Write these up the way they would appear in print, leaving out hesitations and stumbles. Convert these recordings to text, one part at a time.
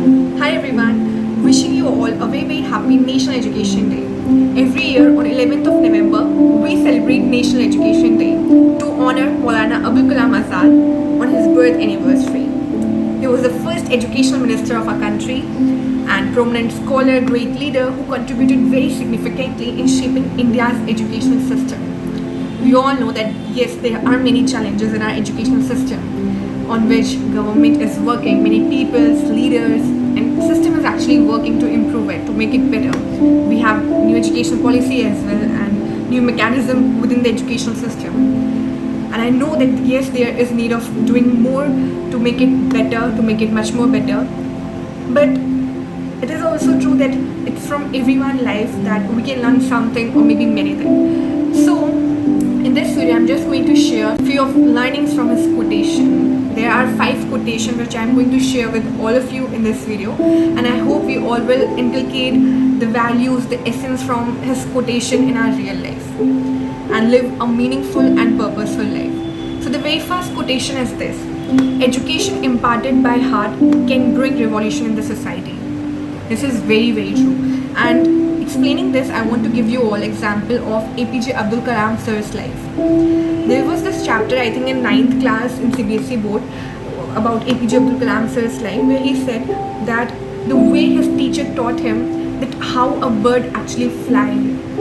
Hi everyone, wishing you all a very happy National Education Day. Every year on 11th of November, we celebrate National Education Day to honor Maulana Abul Kalam Azad on his birth anniversary. He was the first educational minister of our country and prominent scholar, great leader who contributed very significantly in shaping India's educational system. We all know that yes, there are many challenges in our educational system on which government is working, many people's leaders and system is actually working to improve it, to make it better. We have new education policy as well and new mechanism within the educational system. And I know that yes, there is need of doing more to make it better, to make it much more better. But it is also true that it's from everyone's life that we can learn something or maybe many things. So in this video, I'm just going to share a few of learnings from his quotation. There are 5 quotations which I'm going to share with all of you in this video, and I hope we all will inculcate the values, the essence from his quotation in our real life and live a meaningful and purposeful life. So the very first quotation is this: education imparted by heart can bring revolution in the society. This is very true. And explaining this, I want to give you all example of APJ Abdul Kalam sir's life. There was this chapter, I think in 9th class in CBSE board, about APJ Abdul Kalam sir's life, where he said that the way his teacher taught him that how a bird actually flies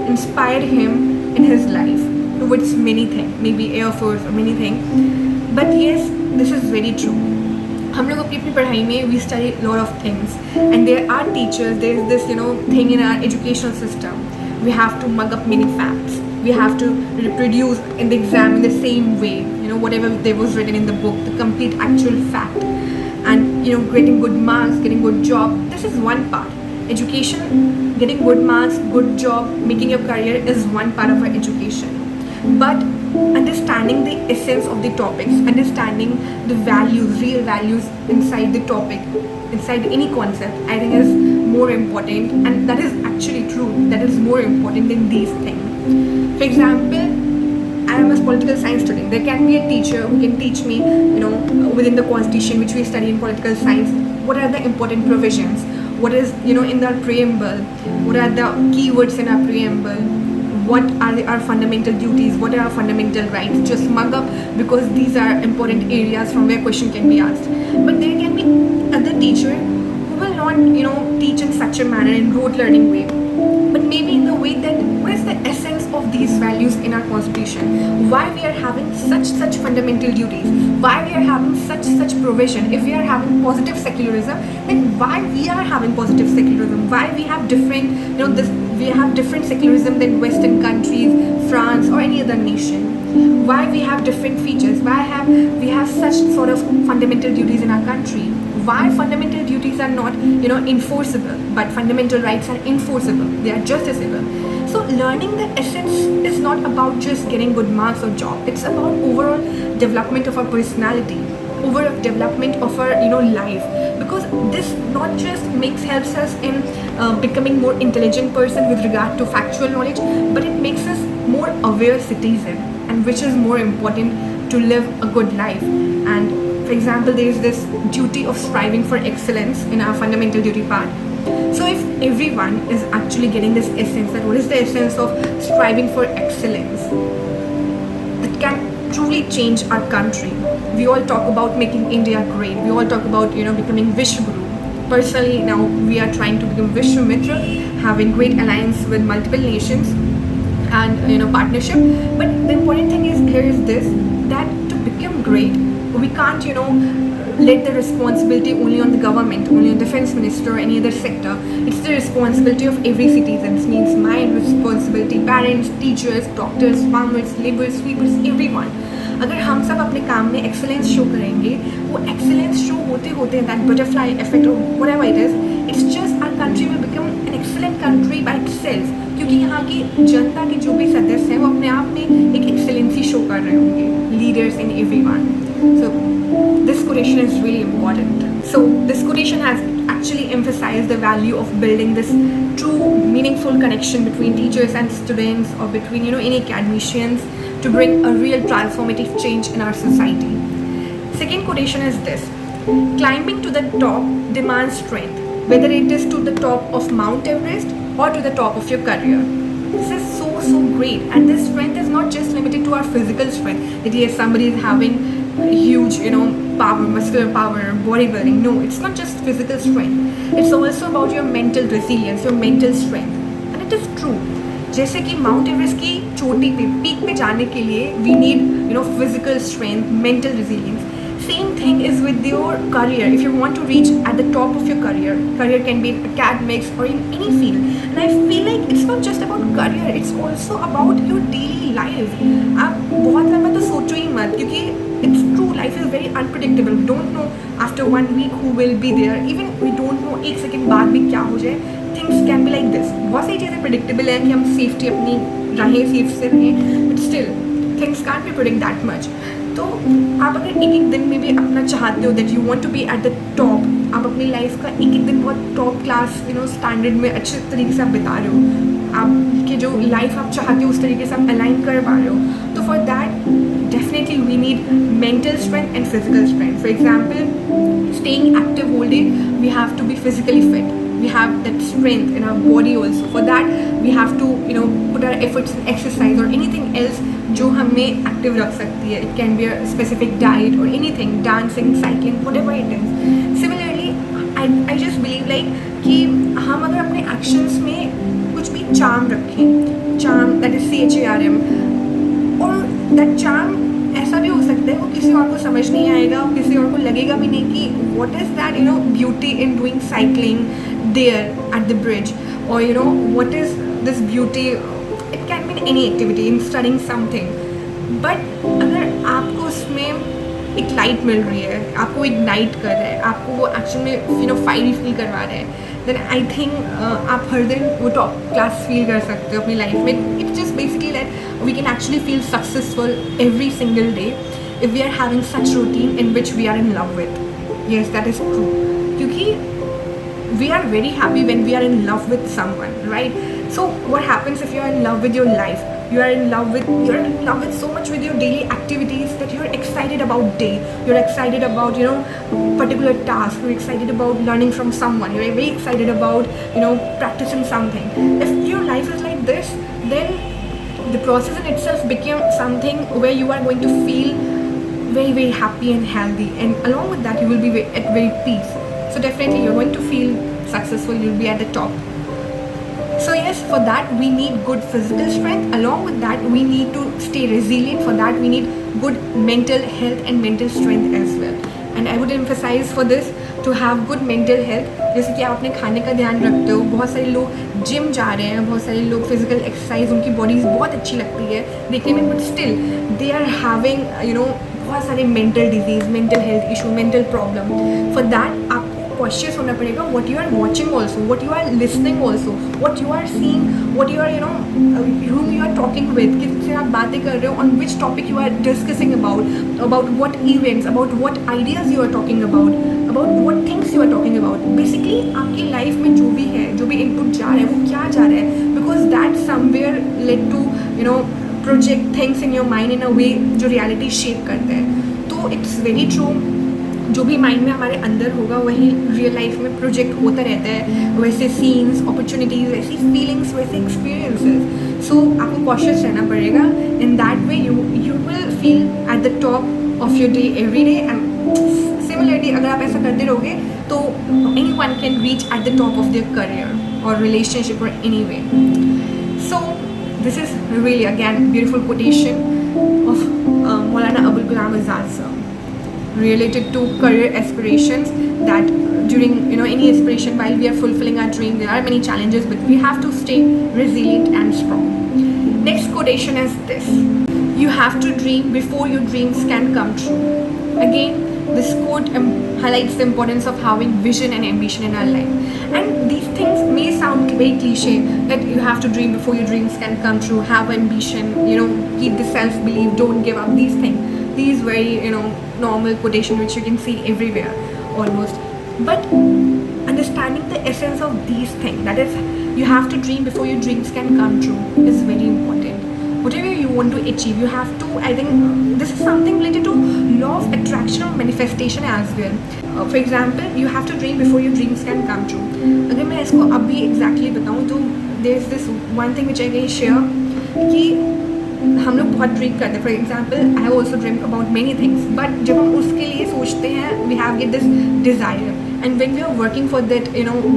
inspired him in his life towards many things, maybe Air Force or many things. But yes, this is very true. हम लोग अपनी पढ़ाई में we study a lot of things and there are teachers, there is this thing in our educational system. We have to mug up many facts. We have to reproduce in the exam in the same way, whatever there was written in the book, the complete actual fact. And getting good marks, getting good job, this is one part. Education, getting good marks, good job, making your career is one part of our education. But understanding the essence of the topics, understanding the values, real values inside the topic, inside any concept, I think is more important, and that is actually true. That is more important than these things. For example, I am a political science student. There can be a teacher who can teach me, within the constitution which we study in political science, what are the important provisions, what is, in our preamble, what are the keywords in our preamble, what are our fundamental duties, what are our fundamental rights. Just mug up because these are important areas from where question can be asked. But there can be other teacher who will not, teach in such a manner, in rote learning way, but maybe in the way that what is the essence of these values in our constitution, why we are having such fundamental duties, why we are having such provision. If we are having positive secularism, then why we are having positive secularism, why we have different, we have different secularism than Western countries, France or any other nation, why we have different features, why we have such sort of fundamental duties in our country, why fundamental duties are not enforceable but fundamental rights are enforceable, they are justiciable. So learning the essence is not about just getting good marks or job, it's about overall development of our personality, overall development of our life, because this not just helps us in becoming more intelligent person with regard to factual knowledge, but it makes us more aware citizen, and which is more important to live a good life. And for example, there is this duty of striving for excellence in our fundamental duty part. So if everyone is actually getting this essence, that what is the essence of striving for excellence, that can truly change our country. We all talk about making India great. We all talk about becoming Vishwaguru. Personally, now we are trying to become Vishwamitra, having great alliance with multiple nations and partnership. But the important thing is here is this, that to become great, we can't let the responsibility only on the government, only on defense minister or any other sector. It's the responsibility of every citizen. It means my responsibility, parents, teachers, doctors, farmers, laborers, sweepers, everyone. अगर हम सब अपने काम में excellence show करेंगे, वो excellence show होते होते दैट बटरफ्लाई इफेक्ट और whatever it is, it's just our country will become an excellent country by itself, क्योंकि यहाँ की जनता के जो भी सदस्य हैं वो अपने आप में एक एक्सेलेंसी शो कर रहे होंगे, leaders in everyone. So this quotation is really important. So this quotation has actually emphasized the value of building this true meaningful connection between teachers and students, or between any academicians, to bring a real transformative change in our society. Second quotation is this: climbing to the top demands strength, whether it is to the top of Mount Everest or to the top of your career. This is so great, and this strength is not just limited to our physical strength, that yes, somebody is having huge power, muscular power, bodybuilding. No, it's not just physical strength, it's also about your mental resilience, your mental strength. And it is true, जैसे कि mount Everest की चोटी पे, peak पे जाने के लिए we need physical strength, mental resilience. Same thing is with your career. If you want to reach at the top of your career can be in academics or in any field. And I feel like it's not just about career, it's also about your daily life. आप बहुत लंबा तो सोचो ही मत, क्योंकि it's true, life is very unpredictable. We don't know after 1 week who will be there. Even we don't know एक second बाद भी क्या हो जाए. Things can be like this. बहुत सारी चीज़ें predictable हैं कि हम सेफ्टी अपनी रहें, सेफ से रहें, but still things can't be predict that much. तो आप अगर एक दिन में भी अपना चाहते हो that you want to be at the top, आप अपनी लाइफ का एक दिन बहुत टॉप क्लास स्टैंडर्ड में अच्छे तरीके से आप बिता रहे हो, आपकी जो लाइफ आप चाहते हो उस तरीके से आप अलाइन कर पा रहे हो, तो for that definitely we need mental strength and physical strength. For example, staying active whole day, we have to be physically fit. We have that strength in our body also. For that we have to put our efforts in exercise or anything else जो हमें active रख सकती है. It can be a specific diet or anything, dancing, cycling, whatever it is. Similarly, I just believe like कि हम अगर अपने actions में कुछ भी charm रखें, charm that is CHARM, और that charm ऐसा भी हो सकता है वो किसी और को समझ नहीं आएगा, किसी और को लगेगा भी नहीं कि what is that beauty in doing cycling there at the bridge, or what is this beauty. It can be in any activity, in studying something, but अगर आपको उसमें एक लाइट मिल रही है, आपको इग्नाइट कर रहा है, आपको वो एक्शन में फायरी फील करवा रहा है, देन आई थिंक आप हर दिन वो टॉप क्लास फील कर सकते हो अपनी लाइफ में. It's just basically that we can actually feel successful every single day if we are having such routine in which we are in love with. Yes, that is true, क्योंकि we are very happy when we are in love with someone, right? So what happens if you are in love with your life? You're in love with so much with your daily activities that you're excited about day, you're excited about particular task, you're excited about learning from someone, you're very excited about practicing something. If your life is like this, then the process in itself became something where you are going to feel very happy and healthy, and along with that you will be at very peace. So definitely you're going to feel successful, you'll be at the top. So yes, for that we need good physical strength. Along with that we need to stay resilient. For that we need good mental health and mental strength as well. And I would emphasize for this to have good mental health. जैसे कि आप अपने खाने का ध्यान रखते हो, बहुत सारे लोग जिम जा रहे हैं, बहुत सारे लोग फिजिकल एक्सरसाइज, उनकी बॉडीज़ बहुत अच्छी लगती है देखने में, but still they are having बहुत सारे mental disease, mental health issue, mental problem. For that आप कॉन्शियस होना पड़ेगा what you are watching also, what you are listening also, what you are seeing, what you are whom you are talking with, किससे आप बातें कर रहे हो, on which topic you are discussing about what events, about what ideas you are talking about what things you are talking about. Basically आपकी life में जो भी है, जो भी इनपुट जा रहा है वो क्या जा रहा है, because that somewhere led to project things in your mind in a way जो reality shape करते हैं. तो it's very true, जो भी माइंड में हमारे अंदर होगा वही रियल लाइफ में प्रोजेक्ट होता रहता है. वैसे सीन्स, अपॉर्चुनिटीज़, वैसी फीलिंग्स, वैसे एक्सपीरियंसेस. सो आपको कॉशियस रहना पड़ेगा. इन that way you will feel at the top of your day every day. And similarly अगर आप ऐसा करते रहोगे तो any one can reach at the top of their career और रिलेशनशिप और any way. So this is really again beautiful quotation of Maulana Abul Kalam Azad sir related to career aspirations, that during any aspiration, while we are fulfilling our dream, there are many challenges, but we have to stay resilient and strong. Next quotation is this: you have to dream before your dreams can come true. Again, this quote highlights the importance of having vision and ambition in our life. And these things may sound very cliche, that you have to dream before your dreams can come true, have ambition, keep the self-belief, don't give up, these things. These very normal quotation which you can see everywhere almost. But understanding the essence of these things, that is you have to dream before your dreams can come true, is very important. whatever you want to achieve, you have to, I think this is something related to law of attraction or manifestation as well. For example, you have to dream before your dreams can come true. अगर मैं इसको अभी exactly बताऊँ तो there is this one thing which I can share कि हम लोग बहुत ड्रीम करते हैं. For example I have also dream about many things, but जब हम उसके लिए सोचते हैं we have get this desire, and when we are working for that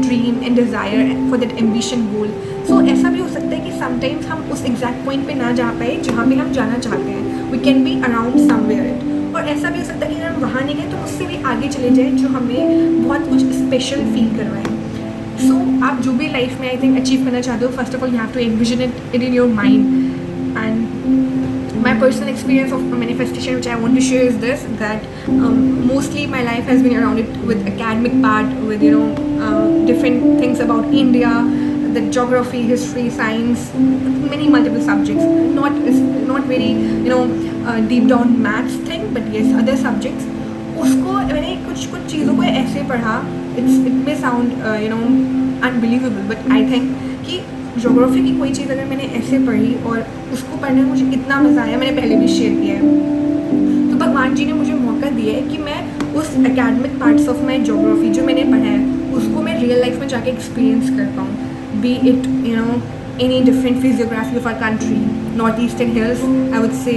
dream and desire, for that ambition goal, so ऐसा भी हो सकता है कि समटाइम्स हम उस एग्जैक्ट पॉइंट पे ना जा पाए जहाँ पे हम जाना चाहते हैं. We can be around somewhere. और ऐसा भी हो सकता है कि हम वहाँ नहीं गए तो उससे भी आगे चले जाए जो हमें बहुत कुछ स्पेशल फील करवाए. सो आप जो भी लाइफ में आई थिंक अचीव करना चाहते हो, first of all you have to envision it in your mind. And my personal experience of manifestation which I want to share is this, that mostly my life has been around it with academic part, with different things about India, the geography, history, science, many multiple subjects, not very deep down maths thing, but yes other subjects. उसको मैंने कुछ चीज़ों को ऐसे पढ़ा, it may sound unbelievable, but I think कि geography की कोई चीज़ अगर मैंने ऐसे पढ़ी और उसको पढ़ने में मुझे इतना मज़ा आया, मैंने पहले भी शेयर किया है, तो भगवान जी ने मुझे मौका दिया है कि मैं उस academic parts of my geography जो मैंने पढ़ा है उसको मैं रियल लाइफ में जाके एक्सपीरियंस कर पाऊँ. Be it any different physiography of our country, north eastern hills I would say,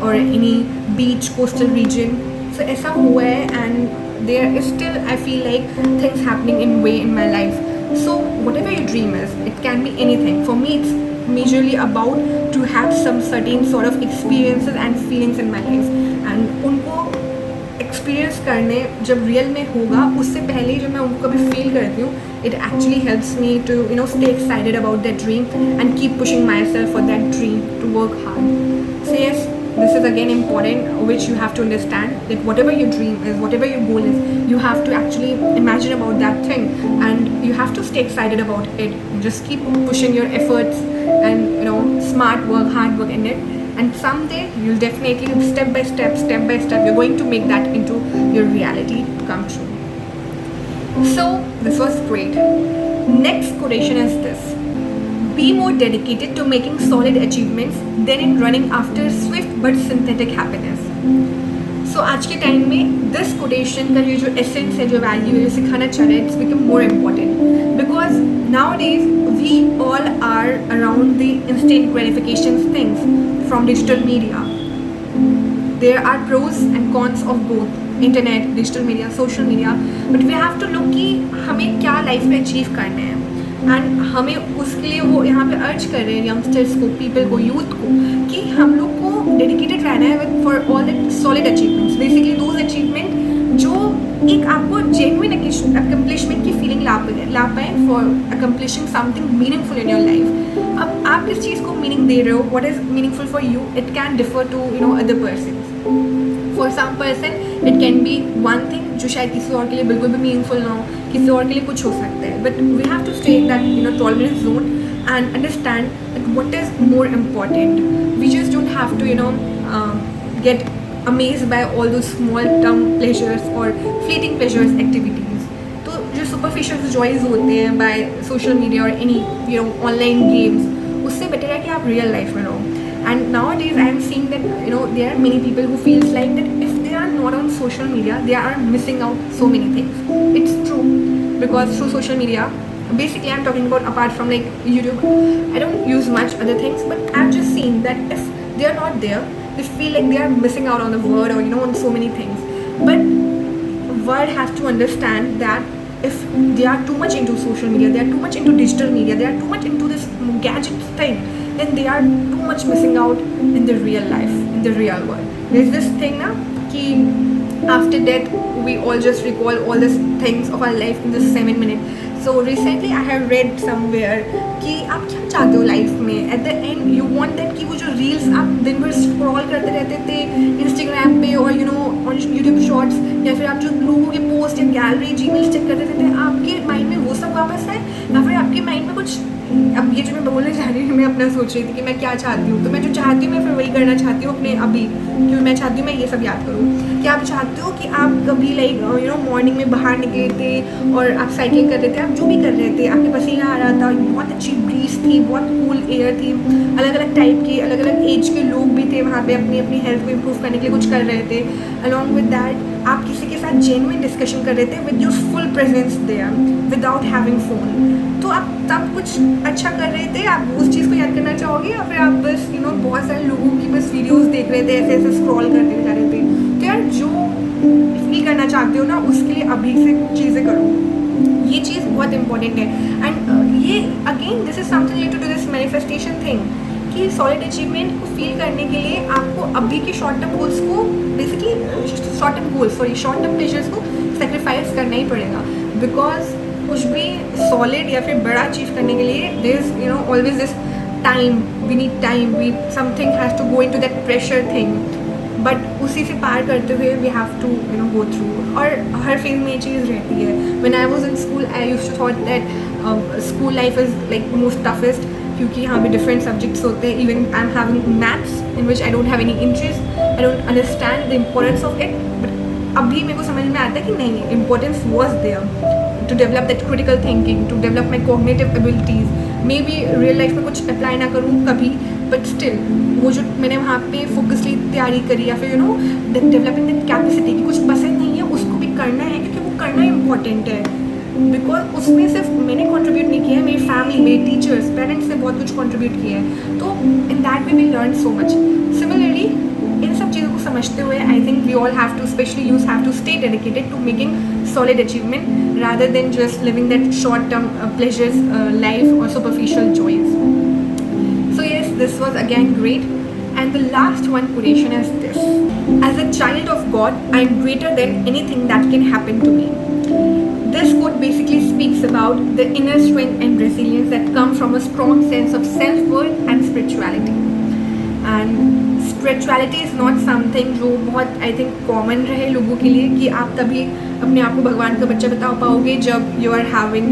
और any beach coastal region. So ऐसा हुआ है and there is still I feel like things happening in way in my life. So whatever your dream is, it can be anything. For me, it's majorly about to have some certain sort of experiences and feelings in my life. And उनको experience करने जब real में होगा, उससे पहले जब मैं उनको कभी feel करती हूँ, it actually helps me to stay excited about that dream and keep pushing myself for that dream to work hard. So yes, this is again important, which you have to understand that whatever your dream is, whatever your goal is, you have to actually imagine about that thing and you have to stay excited about it. Just keep pushing your efforts and smart work, hard work in it, and someday you'll definitely step by step you're going to make that into your reality to come true. So this was great. Next quotation is this: be more dedicated to making solid achievements than in running after swift but synthetic happiness. So आज के time में this quotation का ये जो essence है, जो value है, जो सिखाना चाह रहा है, it's become more important because nowadays we all are around the instant gratifications things from digital media. There are pros and cons of both internet, digital media, social media, but we have to look कि हमें क्या life में achieve करना है. And हमें उसके लिए वो यहाँ पे अर्ज कर रहे हैं यंगस्टर्स को, पीपल को, यूथ को, कि हम लोग को डेडिकेटेड रहना है for all that solid achievements. Basically those achievement जो एक आपको जेन्युइन अकम्प्लिशमेंट की फीलिंग ला पाए for accomplishing something meaningful in your life. अब आप किस चीज़ को मीनिंग दे रहे हो, what is meaningful for you, it can differ to other person. For some person it can be one thing जो शायद किसी और के लिए बिल्कुल भी मीनिंगफुल ना हो, किसी और के लिए कुछ हो सकता है. But we have to stay in that 12 minute zone and understand that what is more important. We just don't have to get amazed by all those small term pleasures or fleeting pleasures activities. तो जो superficial joys होते हैं by social media or any online games, उससे better है कि आप real life में रहो. And nowadays I am seeing that there are many people who feels like that if they are not on social media they are missing out so many things. It's true because through social media, basically I'm talking about apart from like YouTube, I don't use much other things, but I've just seen that if they are not there they feel like they are missing out on the world or on so many things. But world has to understand that if they are too much into social media, they are too much into digital media, they are too much into this gadget thing, then they are too much missing out in the real life, in the real world. There's this thing na ki after death we all just recall all these things of our life in this 7 minutes. So recently I have read somewhere कि आप क्या चाहते हो life में, at the end you want that कि वो जो reels आप दिन भर स्क्रॉल करते रहते थे इंस्टाग्राम पे और ऑन यूट्यूब शॉर्ट्स, या फिर आप जो लोगों के पोस्ट या गैलरी जीमेल चेक करते थे, आपके माइंड में वो सब वापस आए, या फिर आपके माइंड में कुछ कुछ अब ये जो मैं बोलने जा रही हूँ, मैं अपना सोच रही थी कि मैं क्या चाहती हूँ, तो मैं जो चाहती हूँ मैं फिर वही करना चाहती हूँ अपने अभी, क्योंकि मैं चाहती हूँ मैं ये सब याद करूँ। कि आप चाहते हो कि आप कभी लाइक मॉर्निंग में बाहर निकले थे और आप साइकिलिंग कर रहे थे, आप जो भी कर रहे थे, आपके पसीना आ रहा था, बहुत अच्छी ब्रीज थी, बहुत कूल एयर थी, अलग अलग टाइप के अलग अलग एज के लोग भी थे वहाँ पे अपनी अपनी हेल्थ को इम्प्रूव करने के लिए कुछ कर रहे थे। अलॉन्ग विद दैट आप किसी के साथ जेन्युइन डिस्कशन कर रहे थे with your full presence there without having phone. तो आप तब कुछ अच्छा कर रहे थे, आप उस चीज़ को याद करना चाहोगे, या फिर आप बस बहुत सारे लोगों की बस वीडियोस देख रहे थे, ऐसे ऐसे स्क्रॉल करते जा रहे थे। तो यार जो फील करना चाहते हो ना उसके लिए अभी से चीज़ें करो, ये चीज़ बहुत इंपॉर्टेंट है। एंड ये again this is something related to this manifestation thing कि सॉलिड अचीवमेंट को फील करने के लिए आपको अभी के शॉर्ट टर्म गोल्स को बेसिकली शॉर्ट टर्म प्लेजर्स को सेक्रीफाइस करना ही पड़ेगा। बिकॉज कुछ भी सॉलिड या फिर बड़ा अचीव करने के लिए there is always this time, we need time, we something has to go into that pressure thing, but उसी से पार करते हुए we have to go through. और हर फेज में ये चीज़ रहती है। When I was in school I used to thought that school life is like most toughest, क्योंकि यहाँ पे डिफरेंट सब्जेक्ट्स होते हैं। Even I am having maths in which I don't have any interest, I don't understand the importance of it, but अभी मेरे को समझ में आता है कि नहीं, importance was there to develop that critical thinking, to develop my cognitive abilities. Maybe real life में कुछ अप्लाई ना करूँ कभी, but still वो जो मैंने वहाँ पे फोकसली तैयारी करी या फिर डेवलपिंग दैट कैपेसिटी कि कुछ पसंद नहीं है उसको भी करना है, क्योंकि वो करना इम्पॉर्टेंट है। बिकॉज उसमें सिर्फ मैंने कंट्रीब्यूट नहीं किया है, मेरी फैमिली, मेरे टीचर्स, पेरेंट्स ने बहुत कुछ कंट्रीब्यूट किया है। तो in that way we learn so much. Similarly in सब चीज़ों को समझते हुए I think we all have to, specially youth have to stay dedicated to making solid achievement rather than just living that short term pleasures life or superficial joys. So yes, this was again great. And the last one quotation is this: as a child of God, I am greater than anything that can happen to me. This quote basically speaks about the inner strength and resilience that come from a strong sense of self-worth and spirituality. And spirituality is not something जो बहुत I think common रहे लोगों के लिए, कि आप तभी अपने आप को भगवान का बच्चा बता पाओगे जब you are having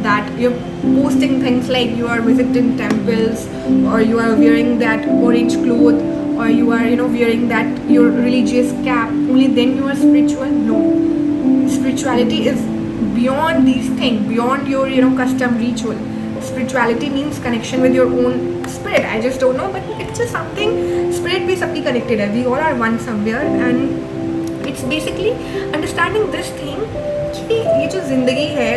that you posting things like you are visiting temples और you are wearing that orange cloth और you are wearing that your religious cap, only then you are spiritual. No, spirituality is beyond these things, beyond your custom ritual. Spirituality means connection with your own spirit. I just don't know, but it's just something. Spirit भी सबकी connected है. We all are one somewhere, and it's basically understanding this thing कि ये जो ज़िंदगी है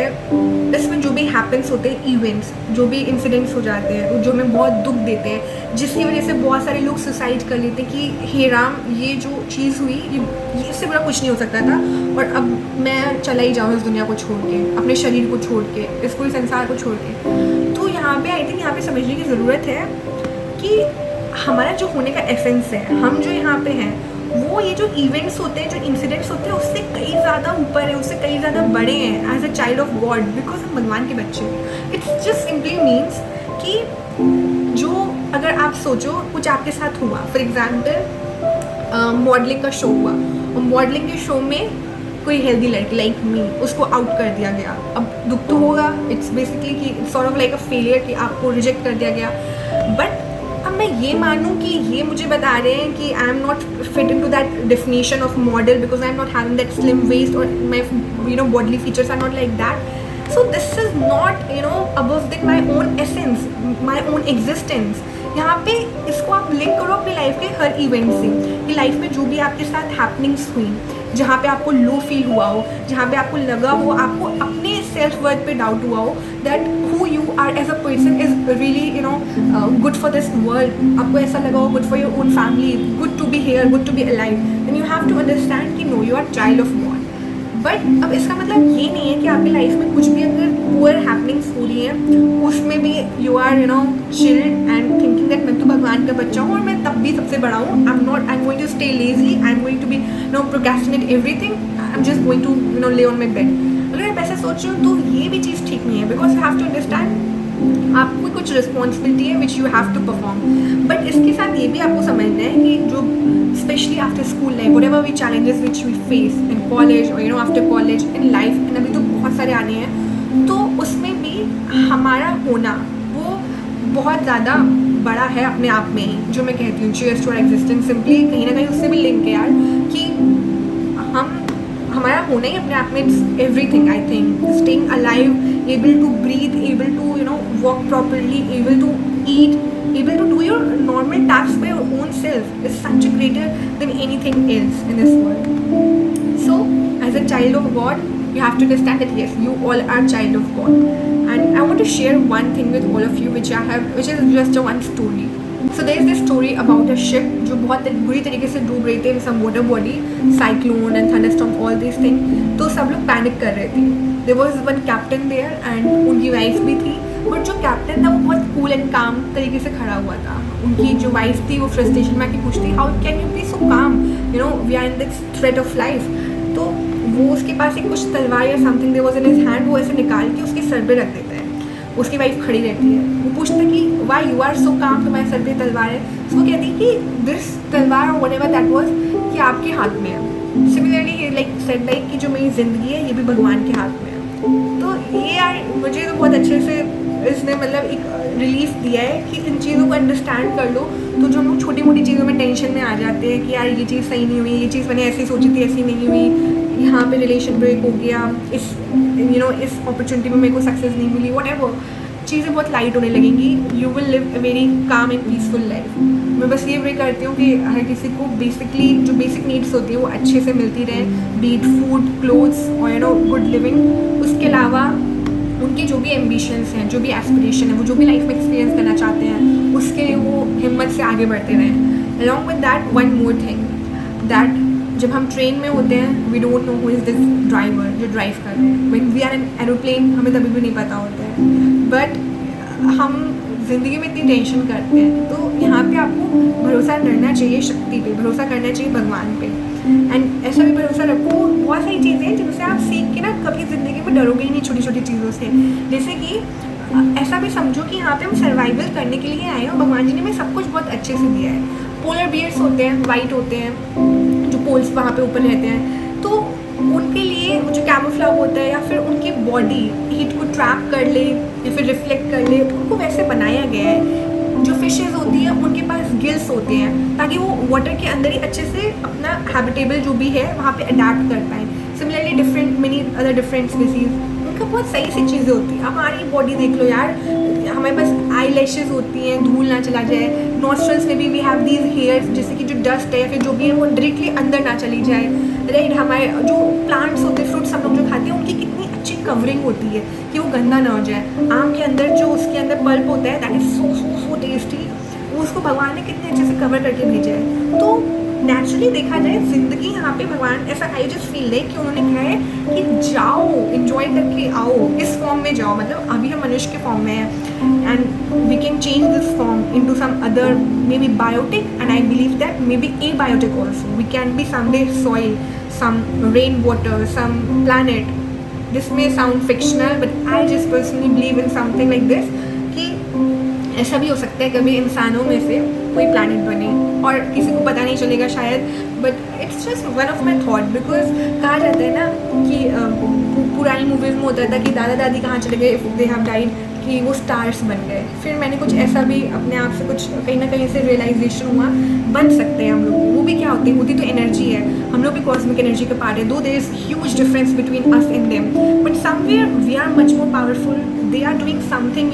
इसमें जो भी happens होते हैं इवेंट्स, जो भी इंसिडेंट्स हो जाते हैं जो हमें बहुत दुख देते हैं, जिसकी वजह से बहुत सारे लोग सुसाइड कर लेते हैं कि हे राम ये जो चीज़ हुई ये इससे बड़ा कुछ नहीं हो सकता था और अब मैं चला ही जाऊँ इस दुनिया को छोड़ के, अपने शरीर को छोड़ के, इस पूरे संसार को छोड़ के। तो यहाँ पे आई थिंक यहाँ पे समझने की ज़रूरत है कि हमारा जो होने का एसेंस है, हम जो यहाँ पे हैं वो ये जो इवेंट्स होते हैं, जो इंसिडेंट्स होते हैं उससे कई ज़्यादा ऊपर है, उससे कई ज़्यादा बड़े हैं as a child of God, because हम भगवान के बच्चे। इट्स जस्ट सिंपली मीन्स कि जो अगर आप सोचो कुछ आपके साथ हुआ, फॉर एग्जाम्पल मॉडलिंग का शो हुआ और मॉडलिंग के शो में कोई हेल्दी लड़की लाइक मी उसको आउट कर दिया गया, अब दुख तो होगा, इट्स बेसिकली कि it's sort of like a failure कि आपको रिजेक्ट कर दिया गया। बट अब मैं ये मानूँ कि ये मुझे बता रहे हैं कि I am not fit in to that definition of model because I am not having that slim waist और my bodily features are not like that. So this is not above then my own essence, my own existence. यहाँ पे इसको आप link करो अपनी life के हर event से कि लाइफ में जो भी आपके साथ हैपनिंग्स हुई, जहाँ पे आपको लो फील हुआ हो, जहाँ पे आपको लगा हो, आपको अपने सेल्फ वर्थ पे डाउट हुआ हो that who you are as a person is really good for this world, आपको ऐसा लगा हो good for your own family, good to be here, good to be alive, then you have to understand कि no you are child of God. But अब इसका मतलब ये नहीं है कि आपकी लाइफ में कुछ भी अगर पुअर हैपनिंग्स हो रही है उसमें भी you are chilled and thinking that मैं तो भगवान का बच्चा हूँ और मैं तब भी सबसे बड़ा हूँ, I am going to stay lazy, I am going to be procrastinate everything, I am just going to lay on my bed. अगर आप ऐसा सोच रहे हो तो ये भी चीज़ ठीक नहीं है, because you have to understand आपको कुछ रिस्पॉन्सिबिलिटी है which you have to perform. But इसके साथ ये भी आपको समझना है कि जो specially after school life, whatever we challenges which we face in college और after college in life, and अभी तो बहुत सारे आने हैं, तो उसमें भी हमारा होना वो बहुत ज़्यादा बड़ा है अपने आप में ही, जो मैं कहती हूँ cheers to our existence, simply कहीं ना कहीं उससे भी लिंक है यार कि हम हमारा होना ही अपने आप में it's everything. I think staying alive, able to breathe, able to walk properly, able to eat, able to do your normal tasks by your own self is such a greater than anything else in this world. So as a child of God, you have to understand that yes, you all are child of God, and I want to share one thing with all of you which is just a one story. So there is this story about a ship जो बहुत बुरी तरीके से डूब रही थी in some water body, cyclone and thunderstorm, all these things. तो सब लोग पैनिक कर रहे थे. There was one captain there and उनकी वाइफ भी थी, बट जो कैप्टन था वो बहुत कूल एंड काम तरीके से खड़ा हुआ था. उनकी जो वाइफ थी वो फ्रस्ट्रेशन में आके पूछती, how can you be so calm, we are in this threat of life. तो वो उसके पास एक कुछ तलवार या something there was in his hand, वो ऐसे निकाल के उसके सर पे रख देता है. उसकी वाइफ खड़ी रहती है, वो पूछता है कि वाई यू आर सो काम, तुम्हारे सर पे तलवार है. तो वो कहती है कि दिस तलवार और व्हाटएवर दैट वाज कि आपके हाथ में है. सिमिलरली लाइक सेड लाइक कि जो मेरी ज़िंदगी है ये भी भगवान के हाथ में है. तो ये यार मुझे तो बहुत अच्छे से इसने मतलब एक रिलीफ दिया है कि इन चीज़ों को अंडरस्टैंड कर लो. तो जो हम लोग छोटी मोटी चीज़ों में टेंशन में आ जाते हैं कि यार ये चीज़ सही नहीं हुई, ये चीज़ मैंने ऐसी सोची थी ऐसी नहीं हुई, यहाँ पे रिलेशन ब्रेक हो गया, इस इस अपॉर्चुनिटी में मेरे को सक्सेस नहीं मिली, व्हाटएवर, चीज़ें बहुत लाइट होने लगेंगी. You will live a very calm and peaceful life. मैं बस ये प्रे करती हूँ कि हर किसी को बेसिकली जो बेसिक नीड्स होती है वो अच्छे से मिलती रहे, बीट फूड, क्लोथ्स और गुड लिविंग. उसके अलावा उनके जो भी एम्बिशंस हैं, जो भी एस्पिरेशन है, वो जो भी लाइफ में एक्सपीरियंस करना चाहते हैं, उसके लिए वो हिम्मत से आगे बढ़ते रहें. Along with that one more thing, that जब हम ट्रेन में होते हैं we don't know who is this driver जो ड्राइव कर रहे हैं. When we are in aeroplane हमें तभी भी नहीं पता होता है, बट हम ज़िंदगी में इतनी टेंशन करते हैं. तो यहाँ पे आपको भरोसा करना चाहिए शक्ति पे, भरोसा करना चाहिए भगवान पे, एंड ऐसा भी भरोसा रखो. बहुत सारी चीज़ें हैं जिनसे आप सीख के ना कभी ज़िंदगी में डरोगे ही नहीं छोटी छोटी चीज़ों से. जैसे कि ऐसा भी समझो कि यहाँ पे हम सर्वाइवल करने के लिए आए हैं और भगवान जी ने हमें सब कुछ बहुत अच्छे से दिया है. पोलर बियर्स होते हैं, वाइट होते हैं, जो पोल्स वहाँ पे ऊपर रहते हैं, तो उनके लिए जो कैमोफ्लेज होता है या फिर उनकी बॉडी हीट को ट्रैप कर ले या फिर रिफ्लेक्ट कर ले, उनको वैसे बनाया गया है. जो फिशेस होती हैं उनके पास गिल्स होते हैं ताकि वो वाटर के अंदर ही अच्छे से अपना हैबिटेबल जो भी है वहाँ पे अडेप्ट कर पाएँ. Similarly different many other different species, उनका बहुत सही सी चीज़ें होती हैं. हमारी बॉडी देख लो यार, हमारे पास आई लैशेज होती हैं, धूल ना चला जाए. नॉस्ट्रल्स में भी वी हैव दीज हेयर्स, जैसे कि जो डस्ट है फिर जो भी है वो डायरेक्टली अंदर ना चली जाए, राइट. हमारे जो प्लांट्स होते हैं, फ्रूट्स हम लोग जो खाते हैं, उनकी कितनी अच्छी कवरिंग होती है कि वो गंदा ना हो जाए. आम के अंदर जो उसके अंदर पल्प होता है that is so so so tasty, वो उसको भगवान ने कितने अच्छे से कवर करके भेजा है. तो नेचुरली देखा जाए ज़िंदगी यहाँ पे भगवान ऐसा आई जस्ट फील है कि उन्होंने कहा है कि जाओ एंजॉय करके आओ, इस फॉर्म में जाओ. मतलब अभी हम मनुष्य के फॉर्म में हैं and we can change this form into some other maybe biotic, and I believe that maybe abiotic also. We can be someday soil, some rainwater, some planet. This may sound fictional, but I just personally believe in something like this कि ऐसा भी हो सकता है कभी इंसानों में से कोई प्लैनेट बने और किसी को पता नहीं चलेगा शायद, but it's just one of my thought. Because कहा जाता है ना कि पुरानी मूवीज़ में होता था कि दादा दादी कहाँ चले गए, दे हैव डाइड, कि वो स्टार्स बन गए. फिर मैंने कुछ ऐसा भी अपने आप से कुछ कहीं ना कहीं से रियलाइजेशन हुआ, बन सकते हैं हम लोग. वो भी क्या होती है, होती तो एनर्जी है, हम लोग भी कॉस्मिक एनर्जी का पार्ट है. Though there is huge difference between us and them, but somewhere we are much more powerful. They are doing something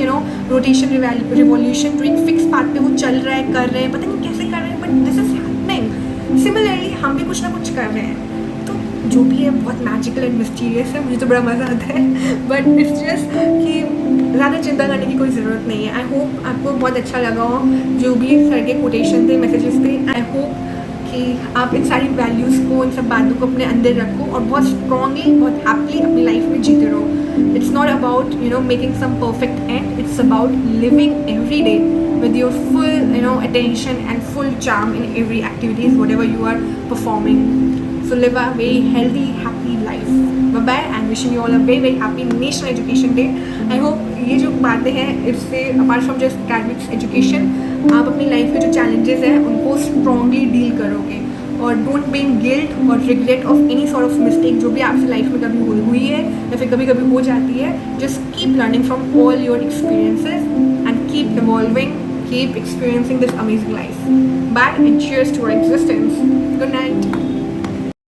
rotation revolution doing fix path पे वो चल रहा है, कर रहे हैं, पता नहीं कैसे कर रहे हैं, but this is happening. Similarly हम भी कुछ ना कुछ कर रहे हैं. तो जो भी है बहुत मैजिकल एंड मिस्टीरियस है, मुझे तो बड़ा मज़ा आता है. बट इट्स जस्ट कि ज़्यादा चिंता करने की कोई ज़रूरत नहीं है. आई होप आपको बहुत अच्छा लगा हो जो भी सर के कोटेशन थे, मैसेजेस थे. आई होप कि आप इन सारी वैल्यूज़ को, इन सब बातों को अपने अंदर रखो और बहुत स्ट्रांगली, बहुत हैप्पीली अपनी लाइफ में जीते रहो. It's not about making some perfect end, it's about living every day with your full attention and full charm in every activities whatever you are performing. So live a very healthy, happy life. Bye bye and wishing you all a very very happy National Education Day. I hope ये जो बातें हैं इससे apart from just academics education, आप अपनी life में जो challenges हैं उनको strongly deal करोगे और डोंट बी इन गिल्ट और regret of any sort of mistake जो भी आपकी लाइफ में कभी हुई है या फिर कभी कभी हो जाती है. Just keep learning from all your experiences and keep evolving, keep experiencing this amazing life. Bye and cheers to our existence. Good night.